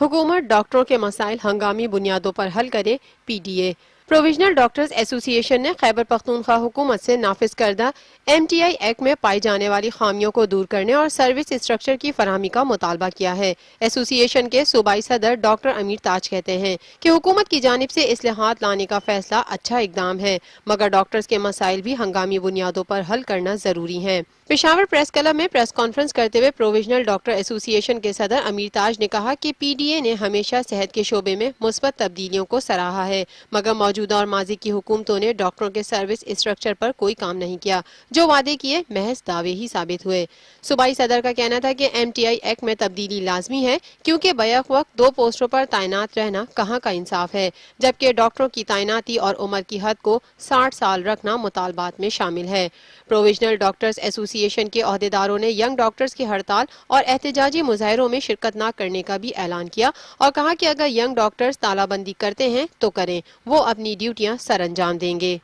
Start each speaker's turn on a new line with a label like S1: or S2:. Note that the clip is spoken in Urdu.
S1: حکومت ڈاکٹروں کے مسائل ہنگامی بنیادوں پر حل کرے، P D A. Provisional doctors ایسوسی ایشن نے خیبر پختونخوا حکومت سے نافذ کردہ ایم ٹی آئی ایکٹ میں پائی جانے والی خامیوں کو دور کرنے اور سروس اسٹرکچر کی فراہمی کا مطالبہ کیا ہے۔ ایسوسی ایشن کے صوبائی صدر ڈاکٹر امیر تاج کہتے ہیں کہ حکومت کی جانب سے اصلاحات لانے کا فیصلہ اچھا اقدام ہے، مگر ڈاکٹرز کے مسائل بھی ہنگامی بنیادوں پر حل کرنا ضروری ہے۔ پشاور پریس کلب میں پریس کانفرنس کرتے ہوئے پروویژنل ڈاکٹر ایسوسی ایشن کے صدر امیر تاج نے کہا کہ پی ڈی اے نے ہمیشہ صحت کے شعبے میں مثبت تبدیلیوں کو سراہا ہے، مگر موجودہ اور ماضی کی حکومتوں نے ڈاکٹروں کے سروس اسٹرکچر پر کوئی کام نہیں کیا، جو وعدے کیے محض دعوے ہی ثابت ہوئے۔ صوبائی صدر کا کہنا تھا کہ ایم ٹی آئی ایکٹ میں تبدیلی لازمی ہے، کیونکہ بیک وقت 2 پوسٹوں پر تعینات رہنا کہاں کا انصاف ہے، جبکہ ڈاکٹروں کی تعیناتی اور عمر کی حد کو 60 سال رکھنا مطالبات میں شامل ہے۔ پروویژنل ڈاکٹرز ایسوسی ایشن کے عہدیداروں نے ینگ ڈاکٹرز کی ہڑتال اور احتجاجی مظاہروں میں شرکت نہ کرنے کا بھی اعلان کیا اور کہا کہ اگر ینگ ڈاکٹرز تالہ بندی کرتے ہیں تو کریں، وہ اپنی ڈیوٹیاں سر انجام دیں گے۔